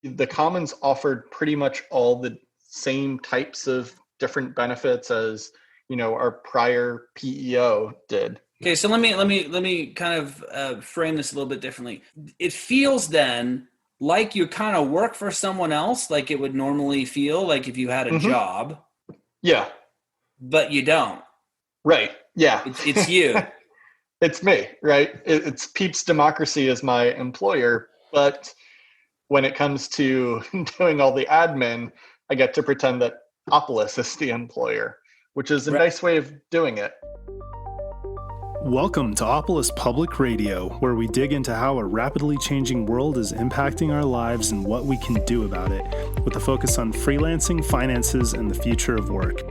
the Commons offered pretty much all the same types of different benefits as, our prior PEO did. Okay, so let me kind of frame this a little bit differently. It feels then like you kind of work for someone else, like it would normally feel like if you had a job. Yeah. But you don't. Right. Yeah. It's you. It's me, right? It's Peeps Democracy as my employer, but when it comes to doing all the admin, I get to pretend that Opolis is the employer, which is a nice way of doing it. Welcome to Opolis Public Radio, where we dig into how a rapidly changing world is impacting our lives and what we can do about it, with a focus on freelancing, finances, and the future of work.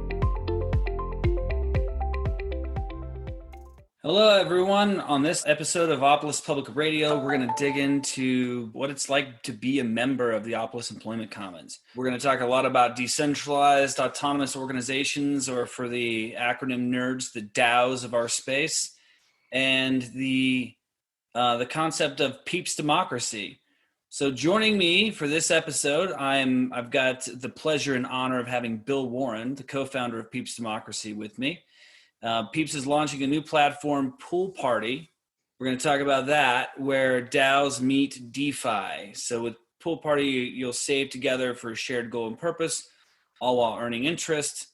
Hello, everyone. On this episode of Opolis Public Radio, we're going to dig into what it's like to be a member of the Opolis Employment Commons. We're going to talk a lot about decentralized autonomous organizations, or for the acronym nerds, the DAOs of our space, and the concept of Peeps Democracy. So joining me for this episode, I've got the pleasure and honor of having Bill Warren, the co-founder of Peeps Democracy, with me. Peeps is launching a new platform, PoolParty. We're going to talk about that, where DAOs meet DeFi. So with PoolParty, you'll save together for a shared goal and purpose, all while earning interest.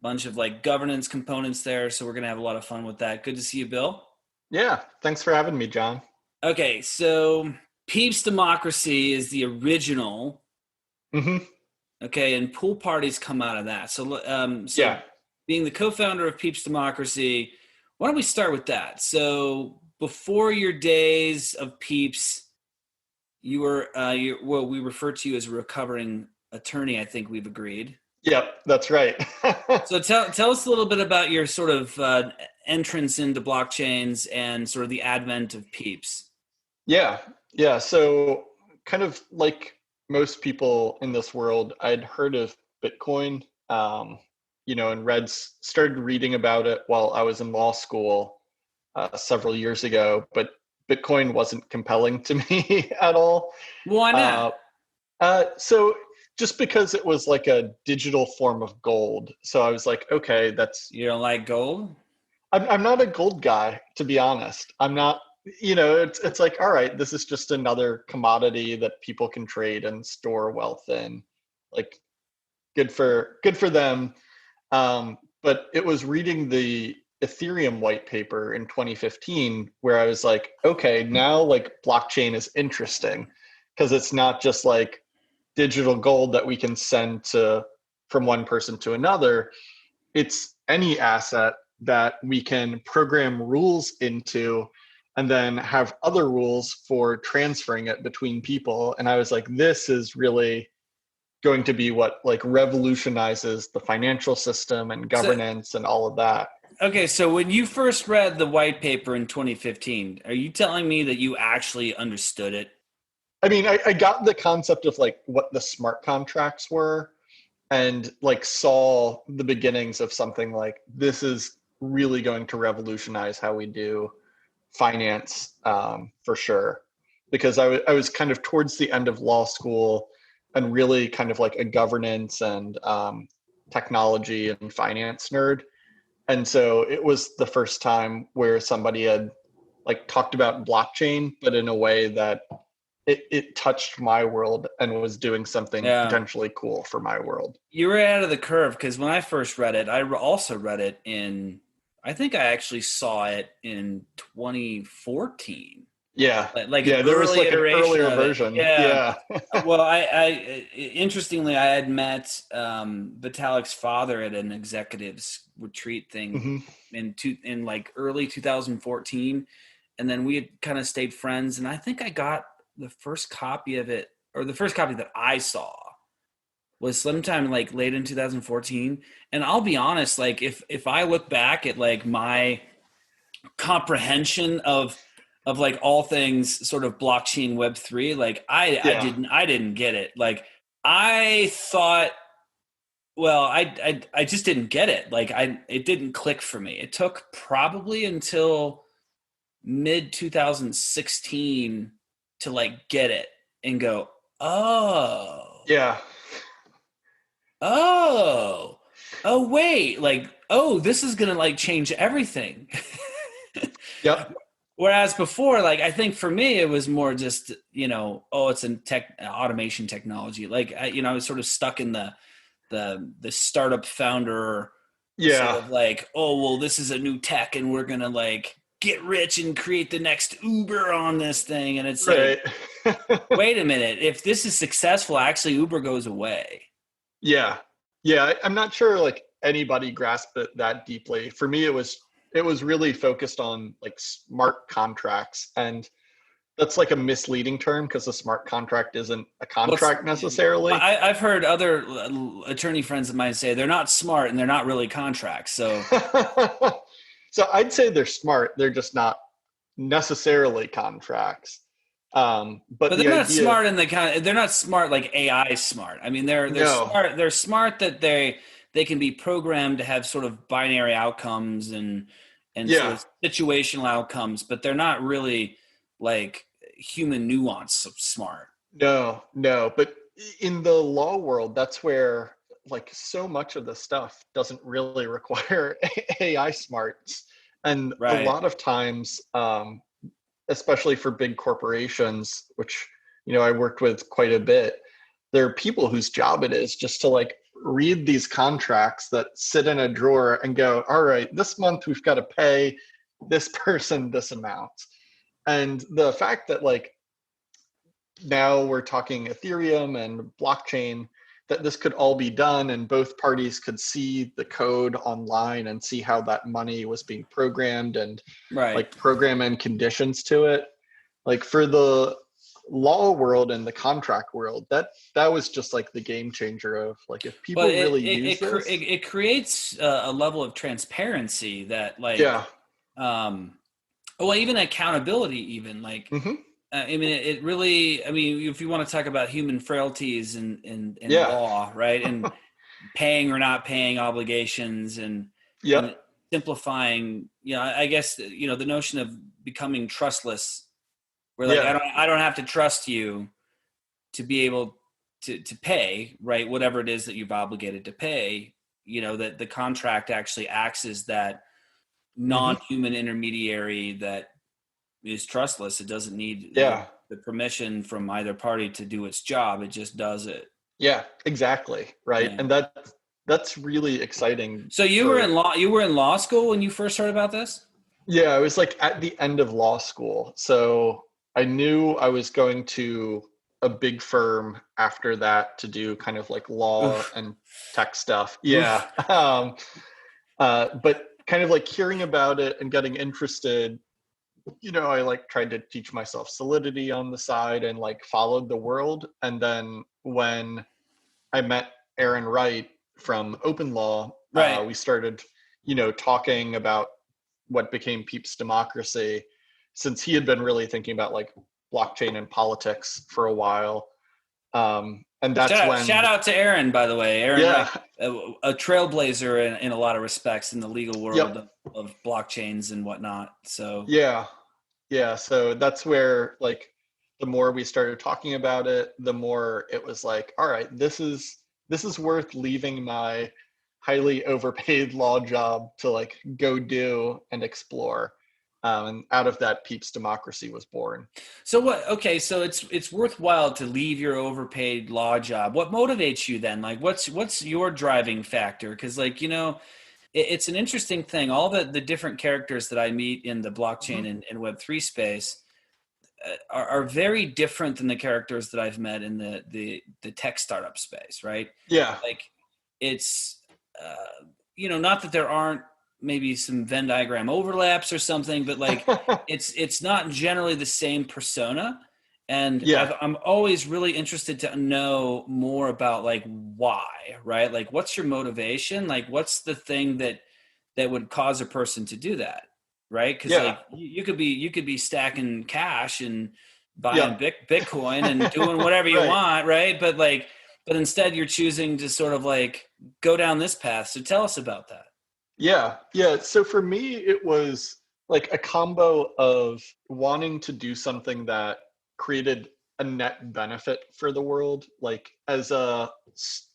Bunch of governance components there. So we're going to have a lot of fun with that. Good to see you, Bill. Yeah, thanks for having me, John. Okay, so Peeps Democracy is the original. Okay, and PoolParty's come out of that. So yeah. Being the co-founder of Peeps Democracy, why don't we start with that? So before your days of Peeps, you were well, we refer to you as a recovering attorney, I think we've agreed. Yep, that's right. So tell us a little bit about your sort of entrance into blockchains and sort of the advent of Peeps. Yeah. So kind of like most people in this world, I'd heard of Bitcoin, and started reading about it while I was in law school several years ago, but Bitcoin wasn't compelling to me at all. Why not? So just because it was like a digital form of gold. So I was like, okay, that's... You don't like gold? I'm not a gold guy, to be honest. I'm not, it's like, all right, this is just another commodity that people can trade and store wealth in. Like, good for them. But it was reading the Ethereum white paper in 2015 where I was like, okay, now blockchain is interesting because it's not just like digital gold that we can send from one person to another. It's any asset that we can program rules into and then have other rules for transferring it between people. And I was like, this is really going to be what revolutionizes the financial system and governance and all of that. Okay, so when you first read the white paper in 2015, are you telling me that you actually understood it? I mean, I got the concept of what the smart contracts were and saw the beginnings of something like this is really going to revolutionize how we do finance for sure. Because I was kind of towards the end of law school and really kind of like a governance and technology and finance nerd. And so it was the first time where somebody had talked about blockchain, but in a way that it touched my world and was doing something potentially cool for my world. You were out of the curve because when I first read it, I also read it I think I actually saw it in 2014. Yeah. There was an earlier version. Yeah. Well, I interestingly, I had met Vitalik's father at an executives retreat thing in early 2014. And then we had kind of stayed friends. And I think I got the first copy of it, or the first copy that I saw was sometime late in 2014. And I'll be honest, if I look back at my comprehension of all things sort of blockchain Web3, I didn't get it. I thought, well, I just didn't get it. It didn't click for me. It took probably until mid 2016 to get it and go, Oh. Yeah. Oh. Oh, wait. Like, oh, this is going to like change everything. Yep. Whereas before, like, I think for me, it was more just, oh, it's a automation technology. Like, I was sort of stuck in the startup founder sort Yeah. of like, oh, well, this is a new tech and we're going to like get rich and create the next Uber on this thing. And it's Right. like, wait a minute, if this is successful, actually Uber goes away. Yeah. Yeah. I'm not sure like anybody grasped it that deeply. For me, it was really focused on like smart contracts, and that's like a misleading term because a smart contract isn't a contract necessarily. I've heard other attorney friends of mine say they're not smart and they're not really contracts. So, so I'd say they're smart. They're just not necessarily contracts. But they're not smart in the kind. They're not smart like AI smart. I mean, they're smart. They're smart that they can be programmed to have sort of binary outcomes and sort of situational outcomes, but they're not really like human nuance of smart. No. But in the law world, that's where like so much of the stuff doesn't really require AI smarts. And a lot of times, especially for big corporations, which, I worked with quite a bit, there are people whose job it is just to like read these contracts that sit in a drawer and go, all right, this month we've got to pay this person this amount. And the fact that like now we're talking Ethereum and blockchain, that this could all be done and both parties could see the code online and see how that money was being programmed and like program and conditions to it. Like for the law world and the contract world, that was just like the game changer of like, if people use this, it creates a level of transparency that like, well, even accountability, even like, I mean, it really, I mean, if you want to talk about human frailties in law, right? And paying or not paying obligations and simplifying, I guess, the notion of becoming trustless, where like, I don't have to trust you to be able to pay, right? Whatever it is that you've obligated to pay, that the contract actually acts as that non-human intermediary that is trustless. It doesn't need the permission from either party to do its job. It just does it. Yeah, exactly. Right. Yeah. And that's really exciting. So you were in law school when you first heard about this? Yeah, I was like at the end of law school. So I knew I was going to a big firm after that to do kind of like law and tech stuff. Yeah. But kind of like hearing about it and getting interested, I like tried to teach myself Solidity on the side and like followed the world. And then when I met Aaron Wright from Open Law, we started, talking about what became Peeps Democracy, since he had been really thinking about like blockchain and politics for a while. And that's shout out to Aaron, by the way. Aaron, a trailblazer in a lot of respects in the legal world of blockchains and whatnot. So so that's where like the more we started talking about it, the more it was like, all right, this is worth leaving my highly overpaid law job to like go do and explore. And out of that, Peeps Democracy was born. So so it's worthwhile to leave your overpaid law job. What motivates you then? Like what's your driving factor? Because like, it's an interesting thing. All the different characters that I meet in the blockchain and Web3 space are very different than the characters that I've met in the tech startup space, right? Yeah. Like it's, not that there aren't maybe some Venn diagram overlaps or something, but like it's not generally the same persona. And I'm always really interested to know more about like why, right? Like what's your motivation? Like what's the thing that would cause a person to do that, right? Because like you could be stacking cash and buying Bitcoin and doing whatever you want, right? But instead you're choosing to sort of like go down this path. So tell us about that. Yeah. So for me, it was like a combo of wanting to do something that created a net benefit for the world. Like as a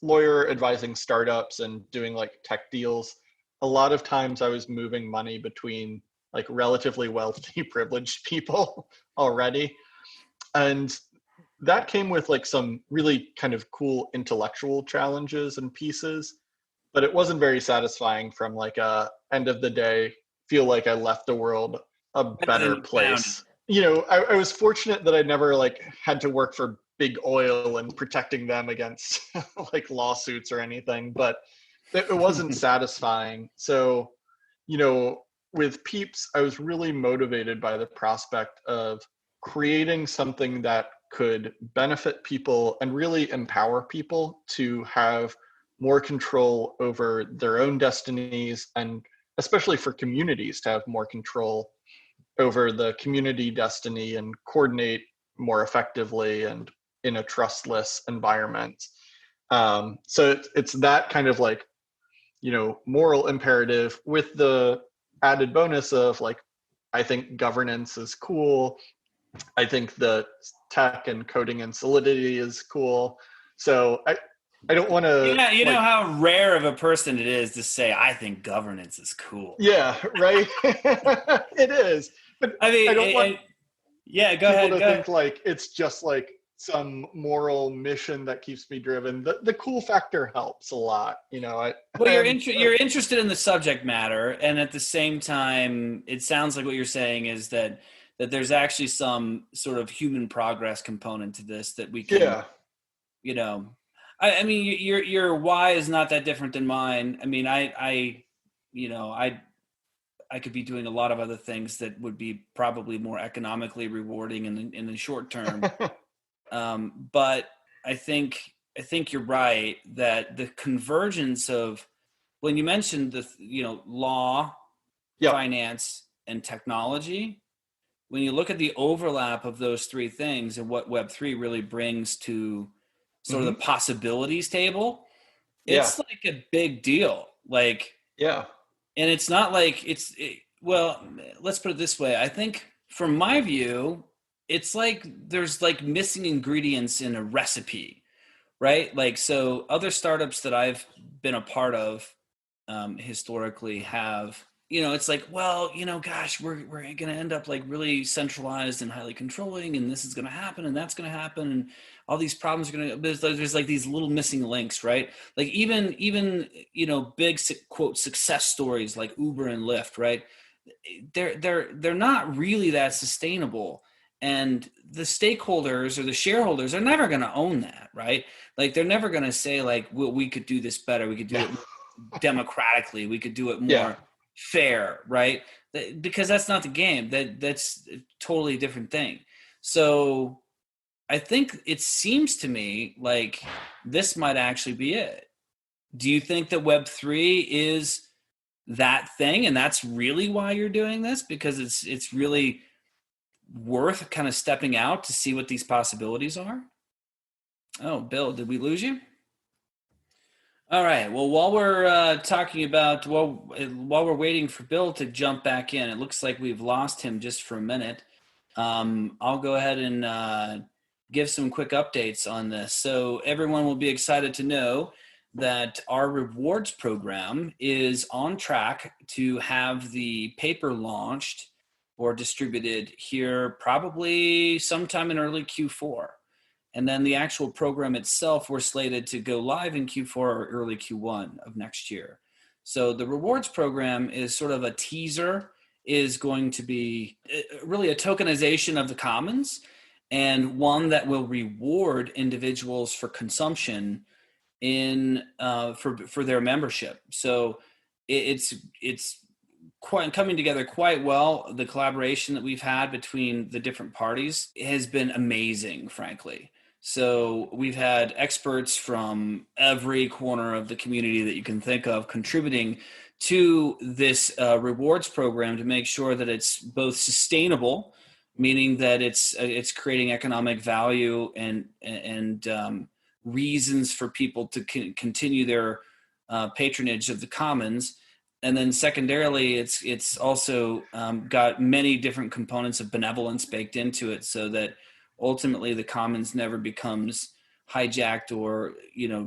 lawyer advising startups and doing like tech deals, a lot of times I was moving money between like relatively wealthy, privileged people already. And that came with like some really kind of cool intellectual challenges and pieces, but it wasn't very satisfying from like a end of the day, feel like I left the world a better place. You know, I was fortunate that I never like had to work for big oil and protecting them against like lawsuits or anything, but it wasn't satisfying. So, you know, with Peeps, I was really motivated by the prospect of creating something that could benefit people and really empower people to have more control over their own destinies, and especially for communities to have more control over the community destiny and coordinate more effectively and in a trustless environment. So it's that kind of like, you know, moral imperative with the added bonus of like, I think governance is cool. I think the tech and coding and solidity is cool. So I don't want to. Yeah, you know how rare of a person it is to say, I think governance is cool. Yeah, right. It is. But I mean, I don't want yeah, go ahead. people to think like it's just like some moral mission that keeps me driven. The cool factor helps a lot, you know. Well, you're interested in the subject matter, and at the same time, it sounds like what you're saying is that there's actually some sort of human progress component to this that we can, you know. I mean, your why is not that different than mine. I mean, I could be doing a lot of other things that would be probably more economically rewarding in the short term. But I think you're right that the convergence of, when you mentioned the, you know, law, finance, and technology, when you look at the overlap of those three things and what Web3 really brings to sort of the possibilities table, it's like a big deal. Like, and it's not like well, let's put it this way. I think from my view, it's like there's like missing ingredients in a recipe, right? Like, so other startups that I've been a part of historically have, you know, it's like, well, you know, gosh, we're going to end up like really centralized and highly controlling, and this is going to happen, and that's going to happen, and all these problems are going to, there's like these little missing links, right? Like even, you know, big quote success stories like Uber and Lyft, right? They're not really that sustainable. And the stakeholders or the shareholders are never going to own that, right? Like they're never going to say like, well, we could do this better. We could do it democratically. We could do it more fair, right? Because that's not the game. That's a totally different thing. So I think it seems to me like this might actually be it. Do you think that Web3 is that thing, and that's really why you're doing this? Because it's really worth kind of stepping out to see what these possibilities are? Oh, Bill, did we lose you? All right. Well, while we're talking about, while we're waiting for Bill to jump back in, it looks like we've lost him just for a minute. I'll go ahead and give some quick updates on this. So everyone will be excited to know that our rewards program is on track to have the paper launched or distributed here probably sometime in early Q4. And then the actual program itself, we're slated to go live in Q4 or early Q1 of next year. So the rewards program is sort of a teaser, is going to be really a tokenization of the commons, and one that will reward individuals for consumption in for their membership. So it's quite coming together quite well. The collaboration that we've had between the different parties has been amazing, frankly. So we've had experts from every corner of the community that you can think of contributing to this rewards program to make sure that it's both sustainable, meaning that it's creating economic value and reasons for people to continue their patronage of the commons. And then secondarily, it's also got many different components of benevolence baked into it, so that ultimately the commons never becomes hijacked or,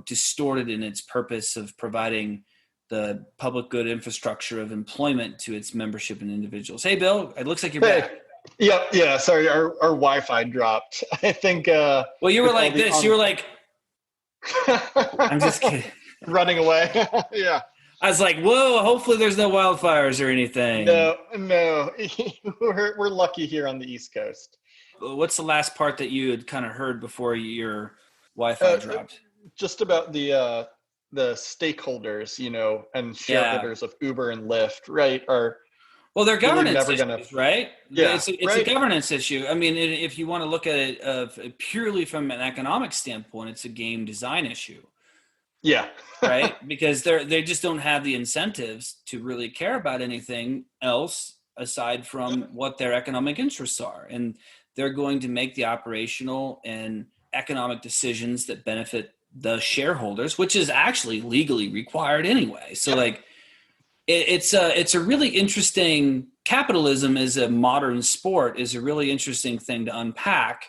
distorted in its purpose of providing the public good infrastructure of employment to its membership and individuals. Hey, Bill, it looks like you're back. Yeah. Sorry, our Wi-Fi dropped. I think. Well, you were like this. You were like, I'm just kidding. Running away. Yeah. I was like, whoa, hopefully there's no wildfires or anything. No. We're lucky here on the East Coast. What's the last part that you had kind of heard before your Wi-Fi dropped? Just about the stakeholders, and shareholders of Uber and Lyft, right? Well, they're governance issues, right? Yeah, it's a governance issue. I mean, if you want to look at it purely from an economic standpoint, it's a game design issue. Yeah. Right? Because they just don't have the incentives to really care about anything else aside from what their economic interests are. And they're going to make the operational and economic decisions that benefit the shareholders, which is actually legally required anyway. So it's a really interesting, capitalism as a modern sport is a really interesting thing to unpack,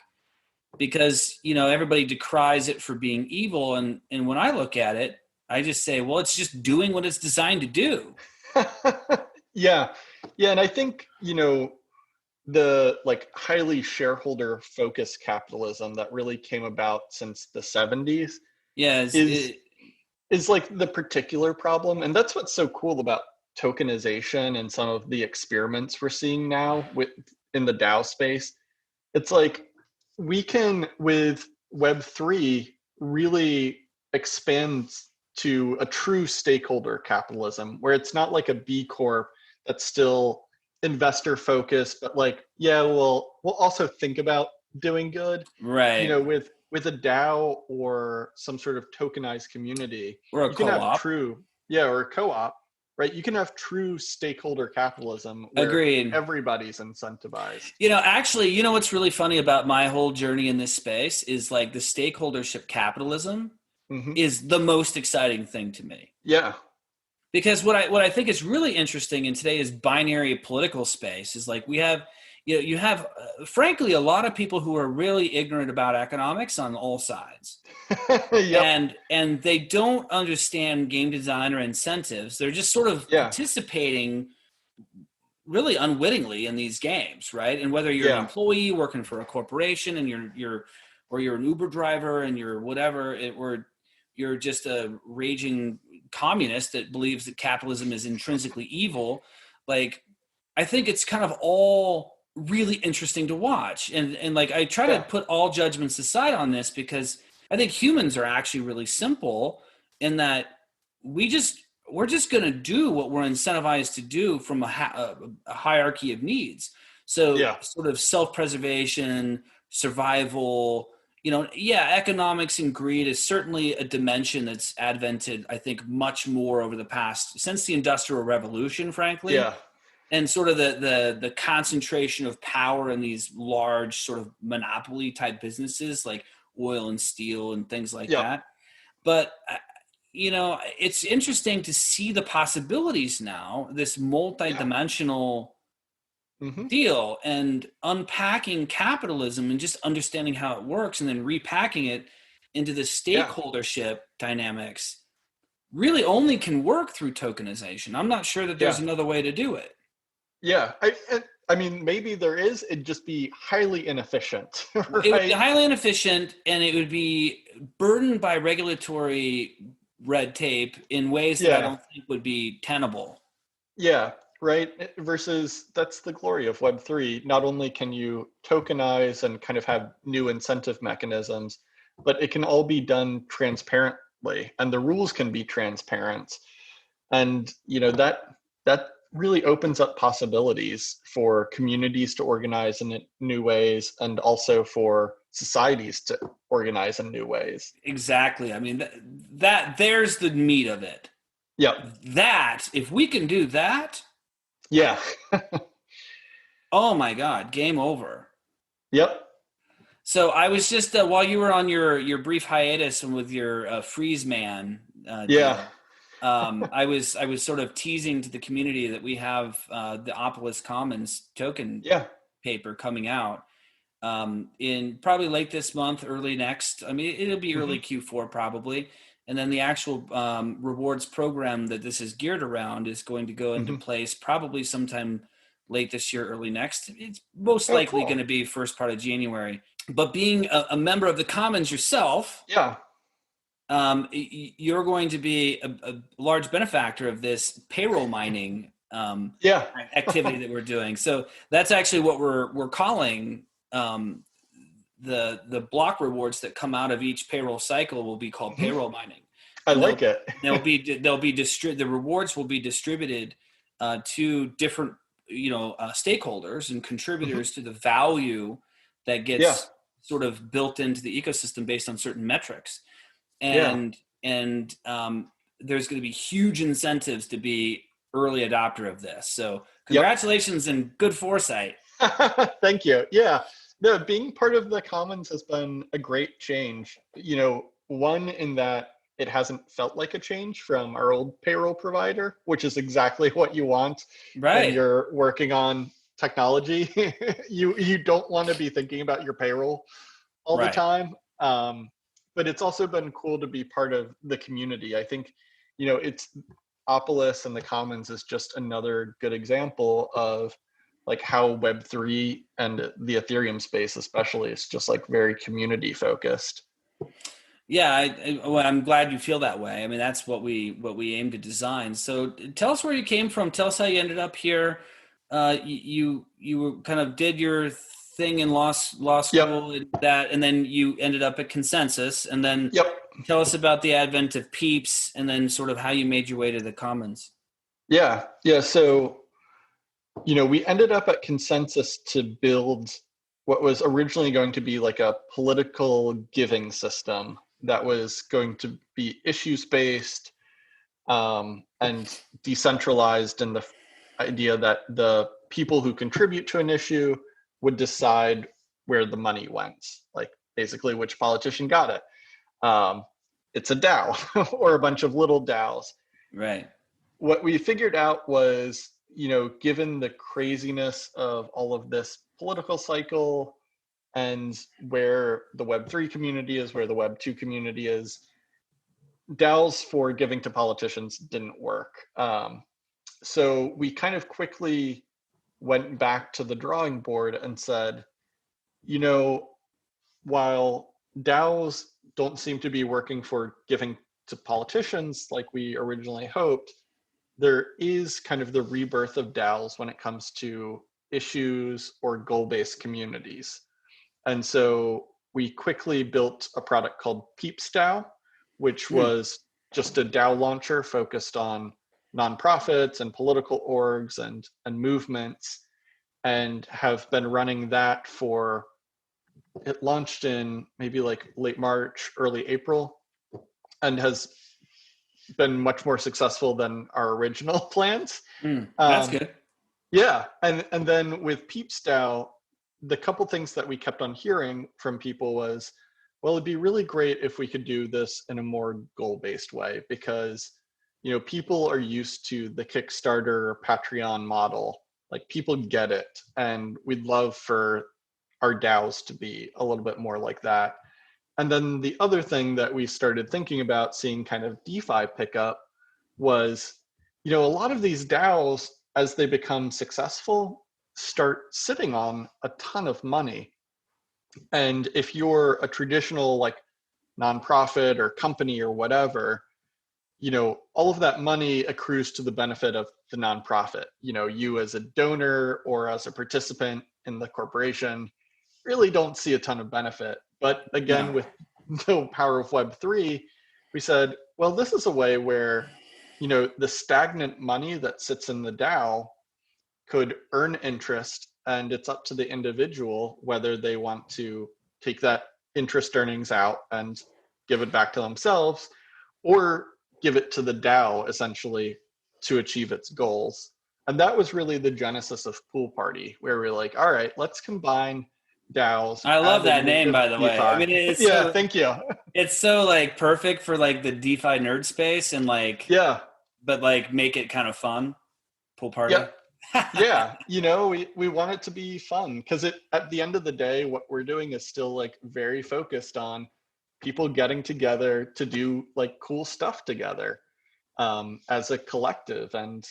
because, everybody decries it for being evil. And when I look at it, I just say, well, it's just doing what it's designed to do. Yeah. And I think, the highly shareholder focused capitalism that really came about since the 70s is like the particular problem. And that's what's so cool about tokenization and some of the experiments we're seeing now in the DAO space. It's like we can, with Web3, really expand to a true stakeholder capitalism where it's not like a B Corp that's still investor focused, but we'll also think about doing good, right? With a DAO or some sort of tokenized community, or a co-op, or a co-op, right? You can have true stakeholder capitalism where Agreed. Everybody's incentivized. Actually, what's really funny about my whole journey in this space is the stakeholdership capitalism is the most exciting thing to me. Yeah. Because what I think is really interesting in today's binary political space is we have, you have frankly a lot of people who are really ignorant about economics on all sides. Yep. And they don't understand game design or incentives. They're just sort of participating really unwittingly in these games, right? And whether you're an employee working for a corporation and you're an Uber driver and you're whatever, or you're just a raging communist that believes that capitalism is intrinsically evil, I think it's kind of all really interesting to watch. And I try to put all judgments aside on this, because I think humans are actually really simple in that we're just going to do what we're incentivized to do from a hierarchy of needs. So sort of self-preservation, survival, economics and greed is certainly a dimension that's advented, I think, much more over the past, since the Industrial Revolution, frankly. Yeah. And sort of the concentration of power in these large sort of monopoly type businesses like oil and steel and things like that. But, it's interesting to see the possibilities now, this multi-dimensional deal, and unpacking capitalism and just understanding how it works and then repacking it into the stakeholdership dynamics really only can work through tokenization. I'm not sure that there's another way to do it. Yeah. I mean, maybe there is. It'd just be highly inefficient. Right? It would be highly inefficient, and it would be burdened by regulatory red tape in ways that I don't think would be tenable. Yeah. Right. Versus that's the glory of Web3. Not only can you tokenize and kind of have new incentive mechanisms, but it can all be done transparently, and the rules can be transparent. And, that really opens up possibilities for communities to organize in new ways, and also for societies to organize in new ways. Exactly. I mean, that there's the meat of it. Yeah. That, if we can do that, yeah. Oh my God, game over. Yep. So I was just, while you were on your brief hiatus and with your freeze man, deal, I was sort of teasing to the community that we have the Opolis Commons token paper coming out. in probably late this month, early next. I mean, it'll be early Q4 probably. And then the actual rewards program that this is geared around is going to go into place probably sometime late this year, early next. It's most likely going to be first part of January. But being a member of the Commons yourself, you're going to be a large benefactor of this payroll mining activity that we're doing. So that's actually what we're calling the block rewards that come out of each payroll cycle will be called payroll mining. I like it. The rewards will be distributed to different stakeholders and contributors to the value that gets sort of built into the ecosystem based on certain metrics. And there's going to be huge incentives to be early adopter of this. So congratulations and good foresight. Thank you. Yeah. No, being part of the Commons has been a great change. One in that it hasn't felt like a change from our old payroll provider, which is exactly what you want when you're working on technology. You don't want to be thinking about your payroll all the time. But it's also been cool to be part of the community. I think, it's Opolis and the Commons is just another good example of like how Web3 and the Ethereum space especially is just like very community focused. Yeah, I'm glad you feel that way. I mean, that's what we aim to design. So tell us where you came from. Tell us how you ended up here. You kind of did your thing in law school, and then you ended up at Consensus, and then tell us about the advent of Peeps, and then sort of how you made your way to the Commons. Yeah. So, we ended up at Consensus to build what was originally going to be like a political giving system that was going to be issues-based and decentralized in the idea that the people who contribute to an issue would decide where the money went, like basically which politician got it. It's a DAO or a bunch of little DAOs. Right. What we figured out was, given the craziness of all of this political cycle and where the Web3 community is, where the Web2 community is, DAOs for giving to politicians didn't work. So we kind of quickly went back to the drawing board and said, while DAOs don't seem to be working for giving to politicians like we originally hoped, there is kind of the rebirth of DAOs when it comes to issues or goal-based communities. And so we quickly built a product called Peeps DAO, which was just a DAO launcher focused on nonprofits and political orgs and movements, and have been running that it launched in maybe like late March, early April, and has been much more successful than our original plans. That's good. Yeah. And then with Peeps DAO, the couple things that we kept on hearing from people was, well, it'd be really great if we could do this in a more goal-based way, because, people are used to the Kickstarter, Patreon model. Like, people get it. And we'd love for our DAOs to be a little bit more like that. And then the other thing that we started thinking about seeing kind of DeFi pick up was, a lot of these DAOs, as they become successful, start sitting on a ton of money. And if you're a traditional like nonprofit or company or whatever, all of that money accrues to the benefit of the nonprofit. You as a donor or as a participant in the corporation really don't see a ton of benefit. But again, with the power of Web3, we said, well, this is a way where, the stagnant money that sits in the DAO could earn interest, and it's up to the individual whether they want to take that interest earnings out and give it back to themselves, or give it to the DAO essentially to achieve its goals. And that was really the genesis of PoolParty, where we're like, all right, let's combine DAOs. I love that name, by the way. I mean, it's thank you. It's so like perfect for like the DeFi nerd space, and like, but like make it kind of fun. PoolParty. Yeah, we want it to be fun because at the end of the day, what we're doing is still like very focused on people getting together to do like cool stuff together as a collective. And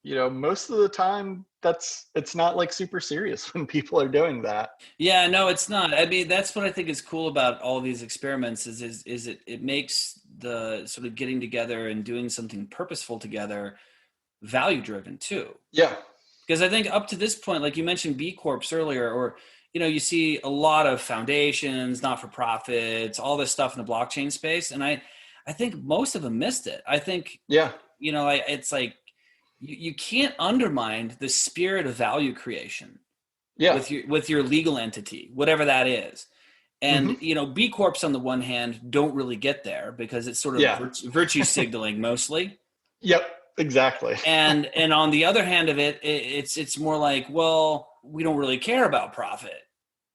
most of the time it's not like super serious when people are doing that. Yeah, no, it's not. I mean, that's what I think is cool about all these experiments is it makes the sort of getting together and doing something purposeful together value driven too. Yeah. Because I think up to this point, like you mentioned B Corps earlier, or you see a lot of foundations, not-for-profits, all this stuff in the blockchain space, and I think most of them missed it. I think it's like you can't undermine the spirit of value creation with your legal entity, whatever that is. And B Corps on the one hand don't really get there because it's sort of virtue signaling mostly. Yep. Exactly. and on the other hand of it, it's more like, well, we don't really care about profit.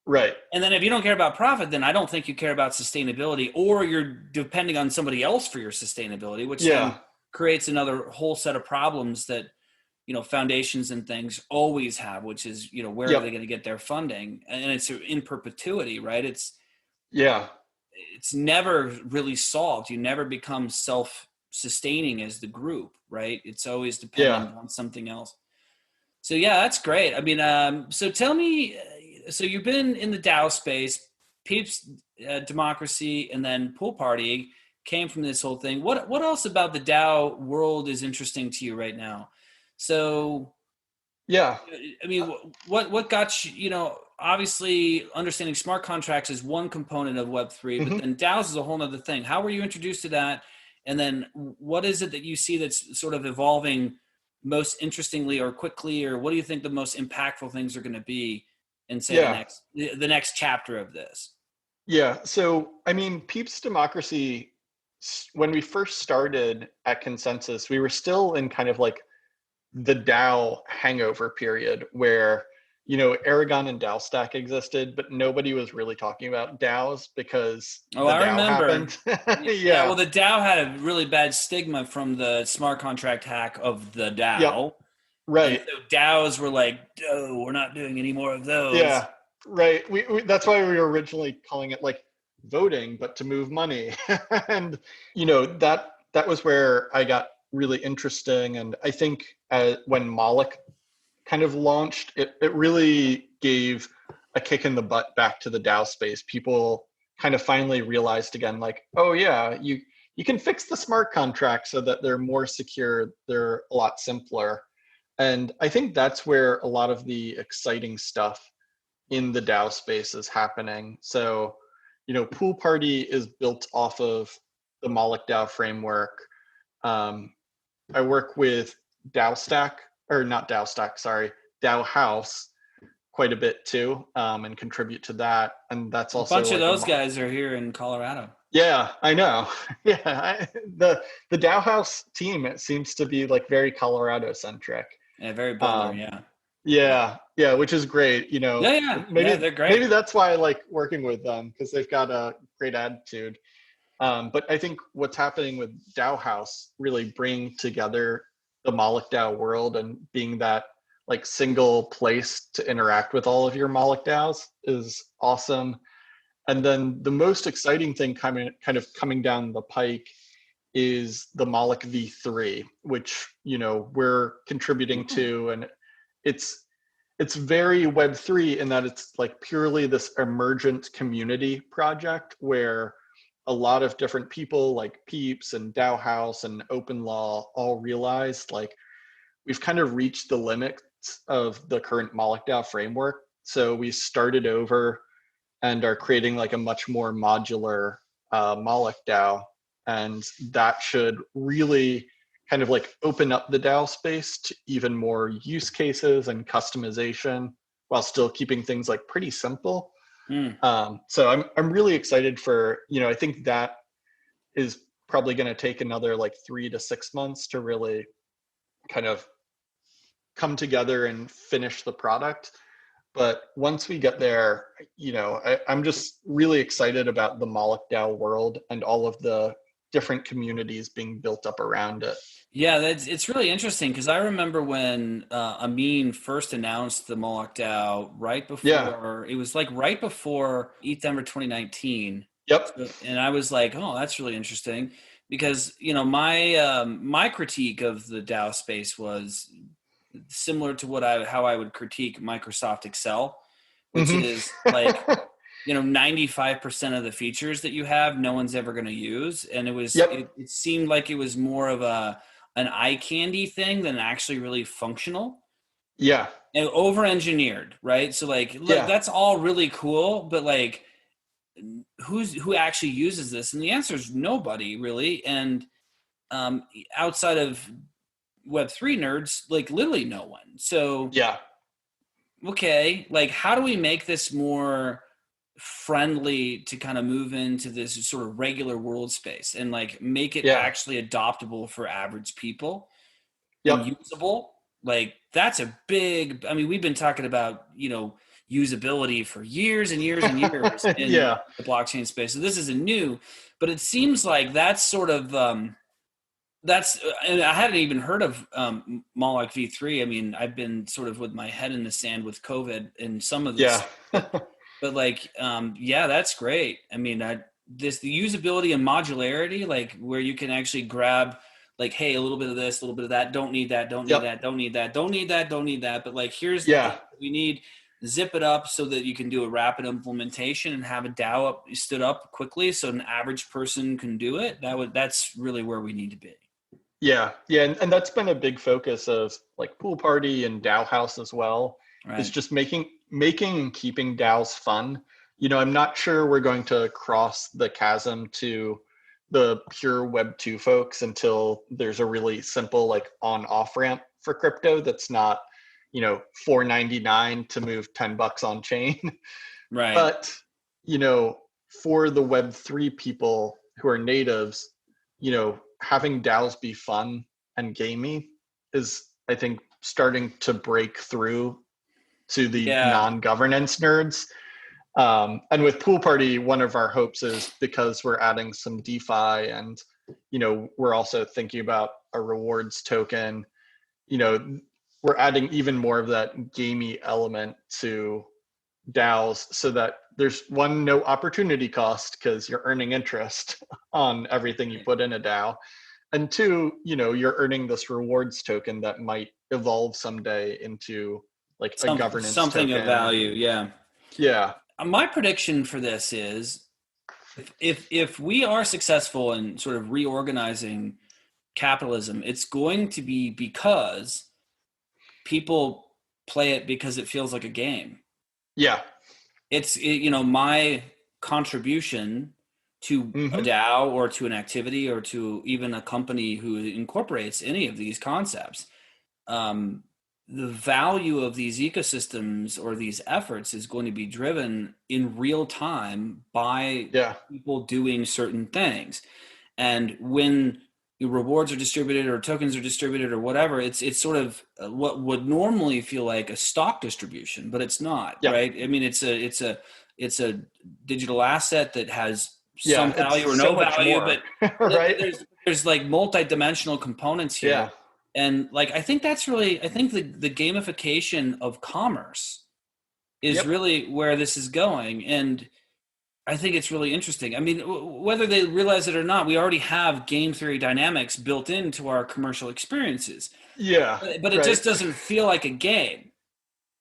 Right. And then if you don't care about profit, then I don't think you care about sustainability, or you're depending on somebody else for your sustainability, which then creates another whole set of problems that, foundations and things always have, which is, where are they going to get their funding? And it's in perpetuity, right? It's never really solved. You never become self-sustaining as the group, right? It's always dependent on something else. So that's great. I mean, so tell me, so you've been in the DAO space, Peeps Democracy, and then PoolParty came from this whole thing. What else about the DAO world is interesting to you right now? So, I mean, what got you, obviously understanding smart contracts is one component of Web3, but then DAOs is a whole other thing. How were you introduced to that? And then what is it that you see that's sort of evolving most interestingly or quickly, or what do you think the most impactful things are going to be in, say, the next chapter of this? Yeah. So, I mean, Peeps Democracy, when we first started at Consensus, we were still in kind of like the DAO hangover period where, Aragon and DAO Stack existed, but nobody was really talking about DAOs because I remember. Happened. Yeah. Well, the DAO had a really bad stigma from the smart contract hack of the DAO. Yep. Right. And so DAOs were like, oh, we're not doing any more of those. Yeah. Right. We that's why we were originally calling it like voting, but to move money. And, that was where I got really interesting. And I think when Moloch kind of launched, it really gave a kick in the butt back to the DAO space. People kind of finally realized again, like, oh yeah, you can fix the smart contracts so that they're more secure, they're a lot simpler. And I think that's where a lot of the exciting stuff in the DAO space is happening. So, PoolParty is built off of the Moloch DAO framework. I work with DAO House quite a bit too, and contribute to that. And that's also a bunch of those guys are here in Colorado. Yeah, I know. Yeah, the DAO House team, it seems to be like very Colorado centric. Yeah, very Boulder. Yeah, which is great. Maybe they're great. Maybe that's why I like working with them, because they've got a great attitude. But I think what's happening with DAO House really bringing together the Moloch DAO world and being that like single place to interact with all of your Moloch DAOs is awesome. And then the most exciting thing coming down the pike is the Moloch V3, which we're contributing to, and it's very Web3 in that it's like purely this emergent community project where a lot of different people like Peeps and DAO House and Open Law all realized like we've kind of reached the limits of the current Moloch DAO framework. So we started over and are creating like a much more modular Moloch DAO. And that should really kind of like open up the DAO space to even more use cases and customization while still keeping things like pretty simple. So I'm really excited for, I think that is probably going to take another like 3 to 6 months to really kind of come together and finish the product. But once we get there, I'm just really excited about the Moloch DAO world and all of the different communities being built up around it. Yeah, it's really interesting because I remember when Amin first announced the Moloch DAO right before, it was like right before ETH 2019. Yep. And I was like, oh, that's really interesting because, you know, my critique of the DAO space was similar to how I would critique Microsoft Excel, which is like, you know, 95% of the features that you have, no one's ever going to use. And it was, it seemed like it was more of an eye candy thing than actually really functional. Yeah. And over-engineered, right? So like, look, that's all really cool, but like, who actually uses this? And the answer is nobody really. And outside of Web3 nerds, like literally no one. So okay, like how do we make this more friendly to kind of move into this sort of regular world space and like make it actually adoptable for average people and usable? Like that's a big, I mean, we've been talking about, you know, usability for years and years and years in the blockchain space. So this isn't new, but it seems like that's sort of, and I hadn't even heard of Moloch V3. I mean, I've been sort of with my head in the sand with COVID and some of this, but like, that's great. I mean, the usability and modularity, like where you can actually grab like, hey, a little bit of this, a little bit of that, don't need that, don't need that, don't need that, don't need that, don't need that. But like, here's we need, zip it up so that you can do a rapid implementation and have a DAO stood up quickly so an average person can do it. That's really where we need to be. Yeah. And that's been a big focus of like PoolParty and DAO House as well. Right. It's just making and keeping DAOs fun. You know, I'm not sure we're going to cross the chasm to the pure Web 2 folks until there's a really simple like on-off ramp for crypto that's not, you know, $4.99 to move $10 on chain. Right. But, you know, for the Web3 people who are natives, you know, having DAOs be fun and gamey is, I think, starting to break through to the non-governance nerds. And with PoolParty, one of our hopes is because we're adding some DeFi and, you know, we're also thinking about a rewards token, you know, we're adding even more of that gamey element to DAOs so that there's one, no opportunity cost because you're earning interest on everything you put in a DAO. And two, you know, you're earning this rewards token that might evolve someday into like a governance something token. Of value. Yeah. Yeah. My prediction for this is if we are successful in sort of reorganizing capitalism, it's going to be because people play it because it feels like a game. Yeah. You know, my contribution to a DAO or to an activity or to even a company who incorporates any of these concepts, the value of these ecosystems or these efforts is going to be driven in real time by people doing certain things. And when rewards are distributed or tokens are distributed or whatever, it's sort of what would normally feel like a stock distribution, but it's not, right? I mean, it's a digital asset that has some value or no value, but right? there's like multi-dimensional components here. Yeah. And like, I think the gamification of commerce is really where this is going. And I think it's really interesting. I mean, whether they realize it or not, we already have game theory dynamics built into our commercial experiences. Yeah. But it just doesn't feel like a game.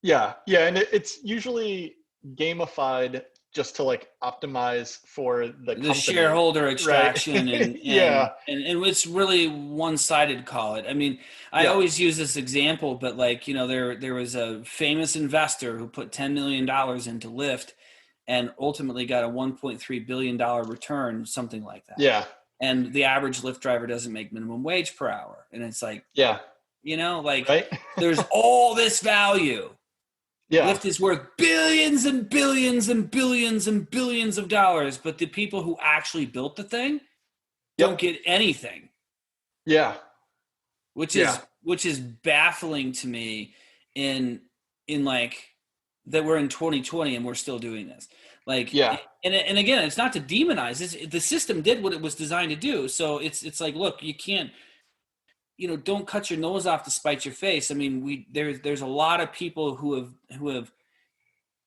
Yeah. Yeah. And it's usually gamified just to like optimize for the company. Shareholder extraction. Right? and it's really one-sided, call it. I mean, I always use this example, but like, you know, there was a famous investor who put $10 million into Lyft and ultimately got a $1.3 billion return, something like that. Yeah. And the average Lyft driver doesn't make minimum wage per hour. And it's like, you know, like there's all this value. Yeah. Lyft is worth billions and billions and billions and billions of dollars, but the people who actually built the thing don't get anything. Yeah. Which is baffling to me in like that we're in 2020 and we're still doing this. Like, Yeah. and again, it's not to demonize this. The system did what it was designed to do. So it's like, look, you can't, don't cut your nose off to spite your face. I mean, there's a lot of people who have,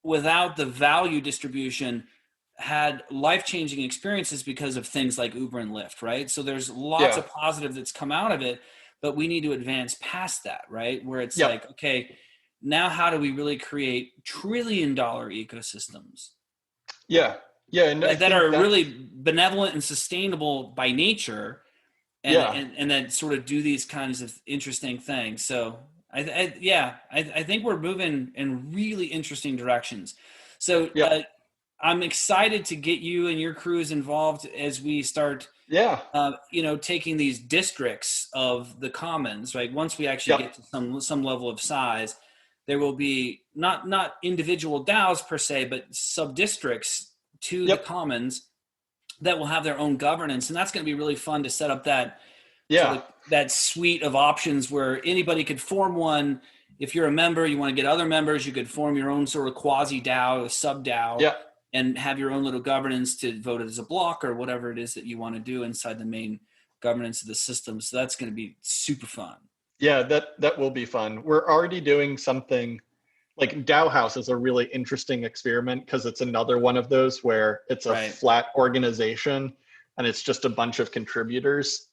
without the value distribution, had life-changing experiences because of things like Uber and Lyft, right? So there's lots of positive that's come out of it, but we need to advance past that, right? Where it's like, okay, now how do we really create trillion-dollar ecosystems? Yeah. And that are really benevolent and sustainable by nature, and then sort of do these kinds of interesting things. So I think we're moving in really interesting directions. So I'm excited to get you and your crews involved as we start, taking these districts of the commons, right? Once we actually get to some level of size, there will be not individual DAOs per se, but sub-districts to the commons that will have their own governance. And that's going to be really fun to set up that, that suite of options where anybody could form one. If you're a member, you want to get other members, you could form your own sort of quasi DAO, a sub DAO, and have your own little governance to vote it as a block or whatever it is that you want to do inside the main governance of the system. So that's going to be super fun. Yeah, that will be fun. We're already doing something like DAO House is a really interesting experiment because it's another one of those where it's a flat organization and it's just a bunch of contributors.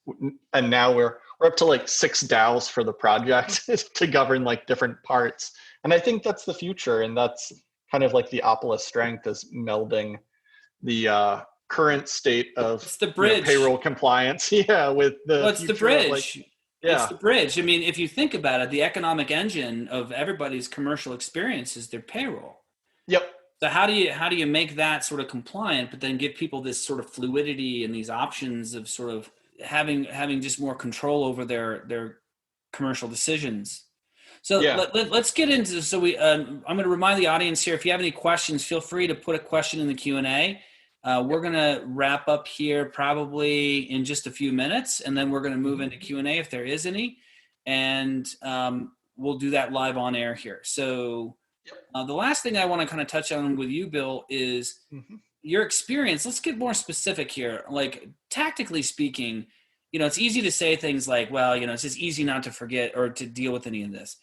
And now we're up to like 6 DAOs for the project to govern like different parts. And I think that's the future. And that's kind of like the Opolis strength is melding the current state of the bridge. Payroll compliance. With the it's the bridge. It's the bridge. I mean, if you think about it, the economic engine of everybody's commercial experience is their payroll. Yep. So how do you make that sort of compliant, but then give people this sort of fluidity and these options of sort of having just more control over their commercial decisions? So let's get into. So I'm going to remind the audience here, if you have any questions, feel free to put a question in the Q&A. We're going to wrap up here probably in just a few minutes, and then we're going to move into Q&A if there is any, and we'll do that live on air here. So the last thing I want to kind of touch on with you, Bill, is your experience. Let's get more specific here. Like, tactically speaking, it's easy to say things like, well, it's just easy not to forget or to deal with any of this.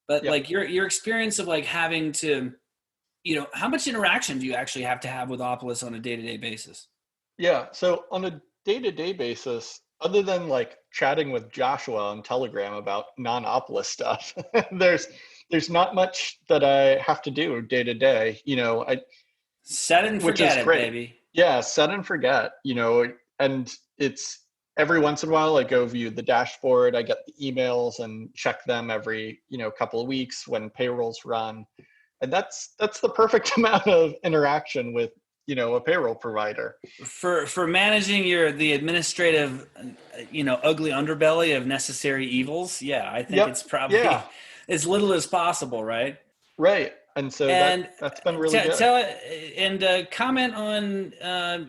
But like your experience of like having to, how much interaction do you actually have to have with Opolis on a day-to-day basis? Yeah. So on a day-to-day basis, other than like chatting with Joshua on Telegram about non-Opolis stuff, there's not much that I have to do day to day. I set and forget it, baby. Yeah. Set and forget, and it's every once in a while I go view the dashboard. I get the emails and check them every, couple of weeks when payrolls run. And that's the perfect amount of interaction with, a payroll provider. For managing the administrative, ugly underbelly of necessary evils. Yeah, I think it's probably as little as possible, right? Right. And so that's been really good. Comment on,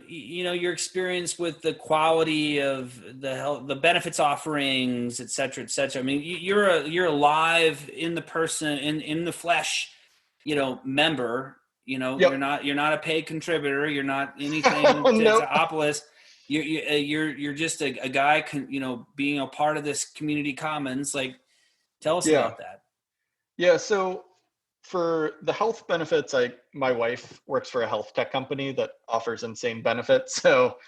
your experience with the quality of the benefits offerings, et cetera, et cetera. I mean, you're alive in the person, in the flesh, member, you're not a paid contributor. You're not anything to Opolis. You're just a guy, being a part of this community commons. Like, tell us about that. Yeah. So for the health benefits, my wife works for a health tech company that offers insane benefits. So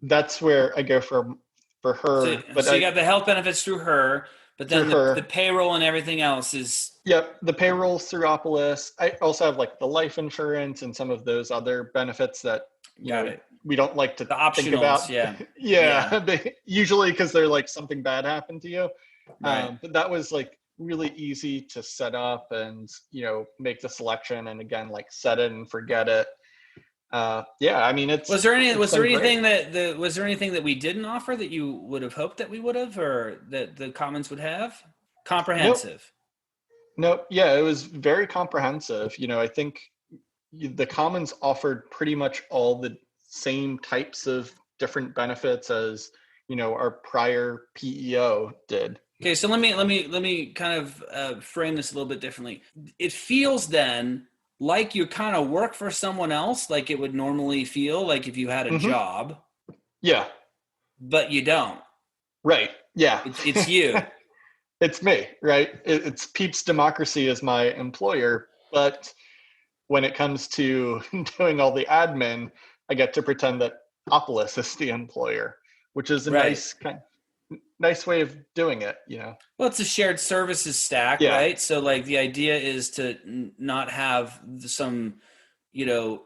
that's where I go for her. So you got the health benefits through her. But then the payroll and everything else is... Yep, the payroll's through Opolis. I also have like the life insurance and some of those other benefits that we don't like to think about. Usually because they're like something bad happened to you. Right. But that was like really easy to set up and, make the selection and again, like set it and forget it. I mean, was there anything that we didn't offer that you would have hoped that we would have, or that the commons would have? Comprehensive. Nope. Yeah, it was very comprehensive. I think the commons offered pretty much all the same types of different benefits as, our prior PEO did. Okay. So let me kind of frame this a little bit differently. It feels then like you kind of work for someone else, like it would normally feel like if you had a job. Yeah. But you don't. Right. Yeah. It's you. It's me, right? It's Peeps Democracy as my employer, but when it comes to doing all the admin, I get to pretend that Opolis is the employer, which is a nice way of doing it, you know. Well, it's a shared services stack, right? So like the idea is to not have some, you know,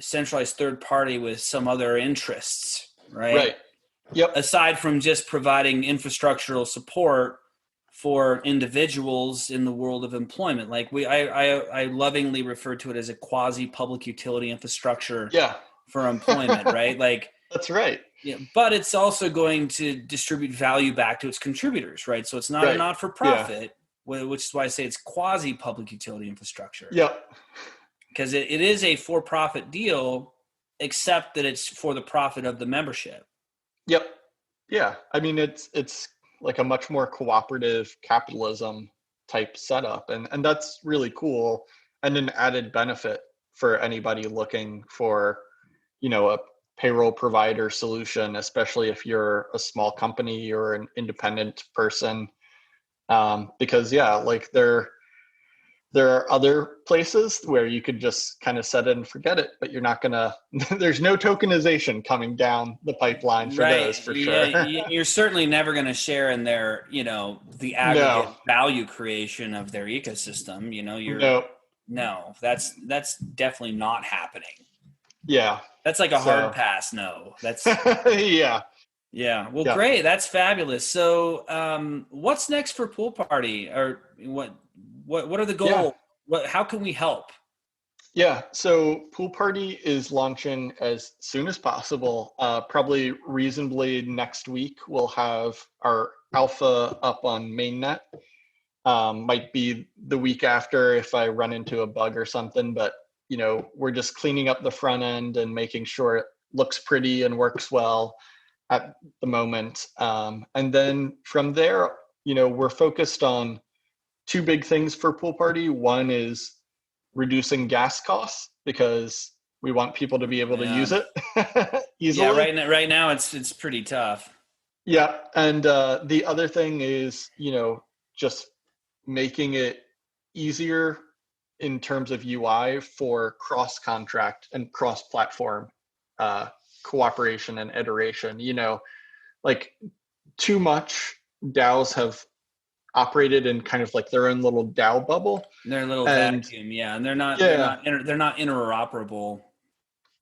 centralized third party with some other interests, right? Right. Yep. Aside from just providing infrastructural support for individuals in the world of employment. Like I lovingly refer to it as a quasi public utility infrastructure for employment, right? Like that's right. Yeah, but it's also going to distribute value back to its contributors, right? So it's not a not-for-profit, which is why I say it's quasi public utility infrastructure. Yep. Because it is a for-profit deal, except that it's for the profit of the membership. Yep. Yeah. I mean, it's like a much more cooperative capitalism type setup. And that's really cool. And an added benefit for anybody looking for, you know, a payroll provider solution, especially if you're a small company or an independent person. Because like there are other places where you could just kind of set it and forget it, but you're not gonna, there's no tokenization coming down the pipeline for those for sure. You're certainly never going to share in their, you know, the aggregate value creation of their ecosystem. You know, no, that's definitely not happening. Yeah. That's like a hard pass. No, that's yeah. Well, great. That's fabulous. So, what's next for PoolParty, or what are the goals? How can we help? Yeah. So PoolParty is launching as soon as possible. Probably reasonably next week, we'll have our alpha up on mainnet. Might be the week after if I run into a bug or something, but you know, we're just cleaning up the front end and making sure it looks pretty and works well at the moment. And then from there, you know, we're focused on two big things for PoolParty. One is reducing gas costs because we want people to be able to use it easily. Yeah, right now it's pretty tough. Yeah, and the other thing is, you know, just making it easier in terms of UI for cross-contract and cross-platform cooperation and iteration. You know, like too much DAOs have operated in kind of like their own little DAO bubble. They're a little vacuum, and they're not interoperable.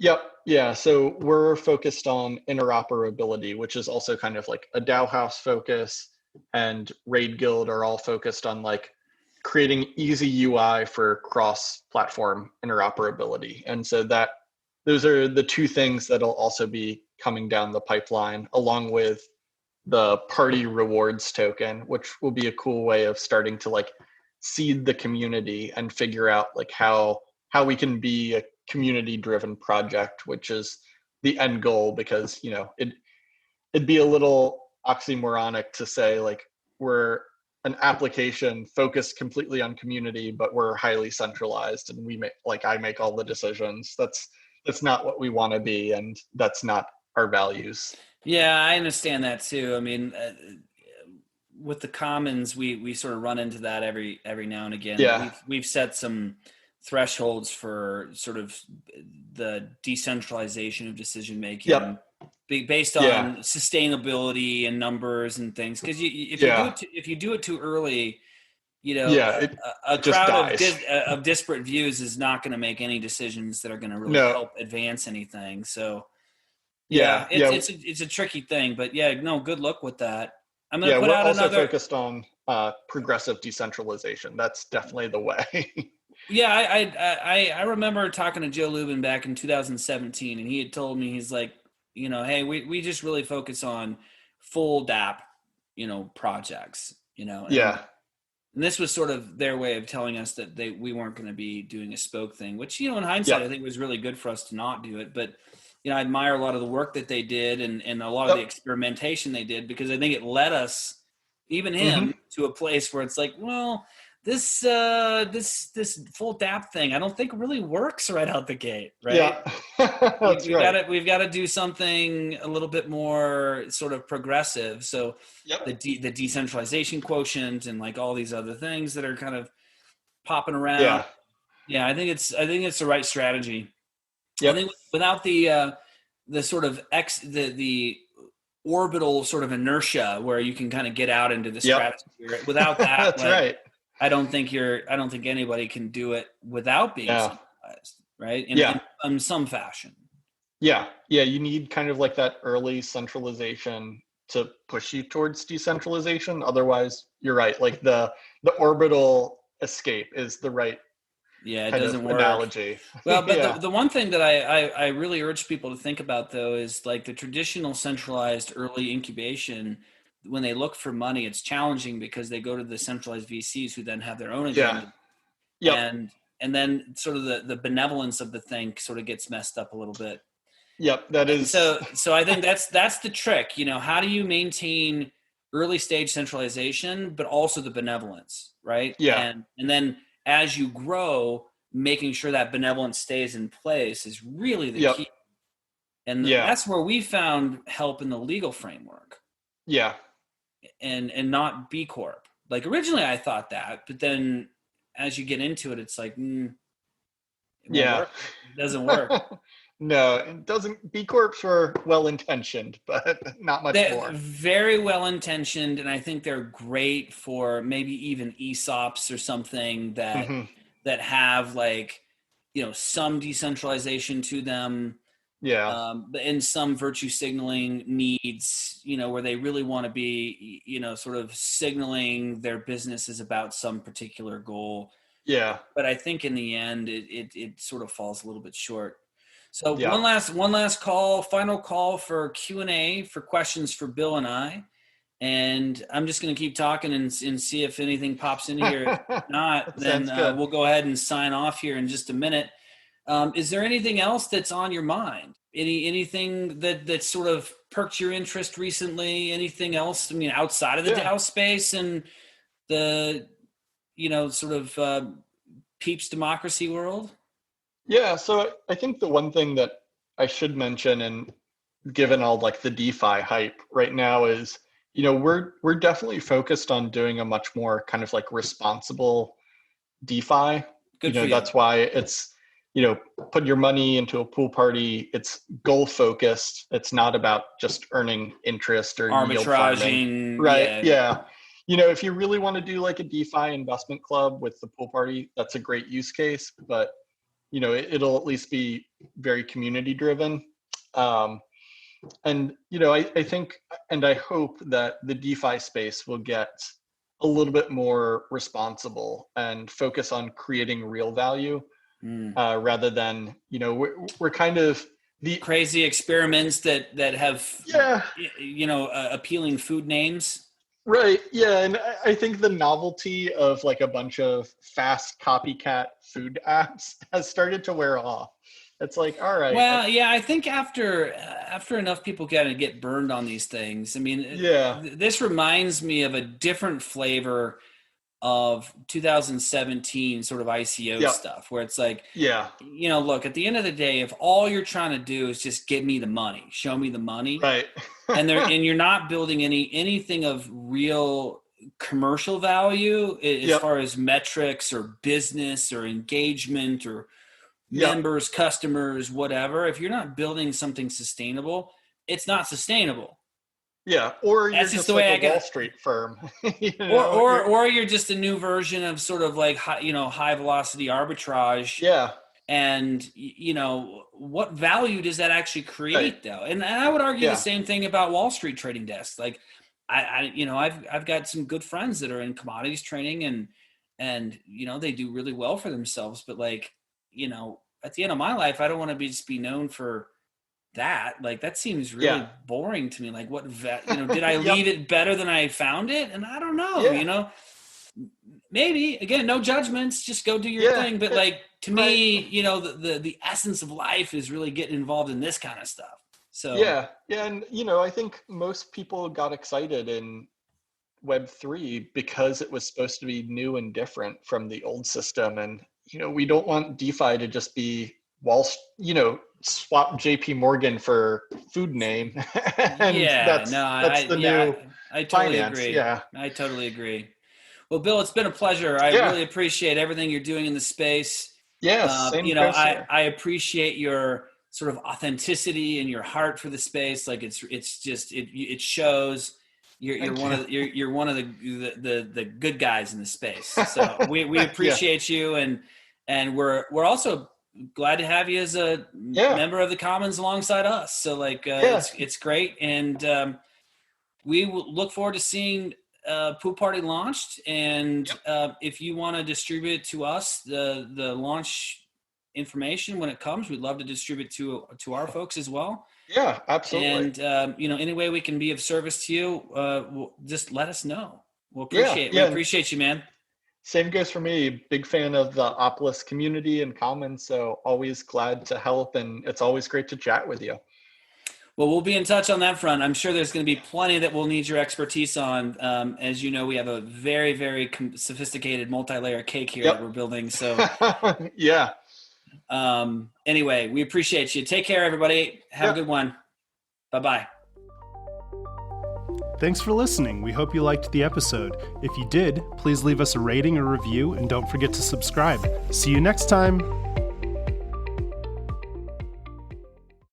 Yep. Yeah. So we're focused on interoperability, which is also kind of like a DAO house focus, and Raid Guild are all focused on like creating easy UI for cross-platform interoperability. And so those are the two things that'll also be coming down the pipeline, along with the party rewards token, which will be a cool way of starting to like seed the community and figure out like how we can be a community driven project, which is the end goal. Because, you know, it'd be a little oxymoronic to say like we're an application focused completely on community, but we're highly centralized and I make all the decisions. That's not what we want to be, and that's not our values. Yeah, I understand that too. I mean, with the commons, we sort of run into that every now and again. Yeah. We've set some thresholds for sort of the decentralization of decision making, based on sustainability and numbers and things. Because if you do it too early, you know, a crowd of disparate views is not going to make any decisions that are going to really help advance anything. So. It's a tricky thing, but good luck with that. I'm going to put out another. We're also focused on progressive decentralization. That's definitely the way. I remember talking to Joe Lubin back in 2017, and he had told me, he's like, you know, hey, we just really focus on full DApp, you know, projects, you know. And this was sort of their way of telling us that we weren't going to be doing a spoke thing, which, you know, in hindsight, I think was really good for us to not do it, but. You know, I admire a lot of the work that they did and a lot of the experimentation they did, because I think it led us, even him, to a place where it's like, well, this full DApp thing, I don't think really works right out the gate, right? Yeah, that's right. We've got to do something a little bit more sort of progressive. So the decentralization quotient and like all these other things that are kind of popping around. Yeah, I think it's the right strategy. I think without the sort of the orbital sort of inertia where you can kind of get out into the stratosphere. Without that, that's right. I don't think anybody can do it without being centralized, right? In some fashion. Yeah. You need kind of like that early centralization to push you towards decentralization. Otherwise, you're right. Like the orbital escape is the right it doesn't work. Analogy. Well, but the one thing that I really urge people to think about though is like the traditional centralized early incubation. When they look for money, it's challenging because they go to the centralized VCs who then have their own agenda. And then sort of the benevolence of the thing sort of gets messed up a little bit. That is. So I think that's the trick. You know, how do you maintain early stage centralization, but also the benevolence, right? Yeah. And then as you grow, making sure that benevolence stays in place is really the key. And that's where we found help in the legal framework. Yeah. And not B Corp. Like originally I thought that, but then as you get into it, it's like, it doesn't work. No, it doesn't. B Corps are well-intentioned, but not much more. Very well-intentioned, and I think they're great for maybe even ESOPs or something that have like, you know, some decentralization to them. And some virtue signaling needs, you know, where they really want to be, you know, sort of signaling their business is about some particular goal. Yeah. But I think in the end, it sort of falls a little bit short. So one last call, final call for Q&A for questions for Bill and I. And I'm just going to keep talking and see if anything pops in here. If not, then we'll go ahead and sign off here in just a minute. Is there anything else that's on your mind? Anything that sort of perked your interest recently? Anything else? I mean, outside of the DAO space and the, you know, sort of Peeps Democracy world? Yeah. So I think the one thing that I should mention, and given all like the DeFi hype right now, is, you know, we're definitely focused on doing a much more kind of like responsible DeFi. Good you know, that's why it's, you know, put your money into a PoolParty. It's goal focused. It's not about just earning interest or arbitraging. Right. Yeah. You know, if you really want to do like a DeFi investment club with the PoolParty, that's a great use case, but you know, it'll at least be very community driven. And, you know, I think, and I hope that the DeFi space will get a little bit more responsible and focus on creating real value. Rather than, you know, we're kind of the crazy experiments that have, you know, appealing food names. Right. Yeah. And I think the novelty of like a bunch of fast copycat food apps has started to wear off. It's like, all right. Well, I think after enough people get burned on these things, I mean, this reminds me of a different flavor of 2017 sort of ICO stuff, where it's like, you know, look, at the end of the day, if all you're trying to do is just give me the money, show me the money, right? and you're not building anything of real commercial value as far as metrics or business or engagement or members, customers, whatever. If you're not building something sustainable, it's not sustainable. Yeah, or you're just the like a Wall Street firm, you know? or you're just a new version of sort of like high velocity arbitrage. Yeah, and you know, what value does that actually create though? And I would argue the same thing about Wall Street trading desks. Like I've got some good friends that are in commodities trading and you know, they do really well for themselves. But like, you know, at the end of my life, I don't want to just be known for that. Like that seems really boring to me. Like what did I leave it better than I found it? And I don't know, you know, maybe, again, no judgments, just go do your thing. But like, to me, you know, the essence of life is really getting involved in this kind of stuff. So yeah. And you know, I think most people got excited in Web3 because it was supposed to be new and different from the old system. And, we don't want DeFi to just be swap JP Morgan for food name. And that's the new I totally finance. agree. Yeah. I totally agree. Well, Bill, it's been a pleasure. I really appreciate everything you're doing in the space. Yes. I appreciate your sort of authenticity and your heart for the space. Like it shows you're one of the good guys in the space. So we appreciate you, and we're also glad to have you as a member of the Commons alongside us. So it's great, and we will look forward to seeing PoolParty launched. And if you want to distribute to us the launch information when it comes, we'd love to distribute to our folks as well. Yeah, absolutely. And any way we can be of service to you, just let us know. We'll appreciate. We appreciate you, man. Same goes for me. Big fan of the Opolis community and Commons, so always glad to help, and it's always great to chat with you. Well, we'll be in touch on that front. I'm sure there's going to be plenty that we'll need your expertise on. As you know, we have a very, very sophisticated multi-layer cake here that we're building. So yeah. Anyway, we appreciate you. Take care, everybody. Have a good one. Bye-bye. Thanks for listening. We hope you liked the episode. If you did, please leave us a rating or review, and don't forget to subscribe. See you next time.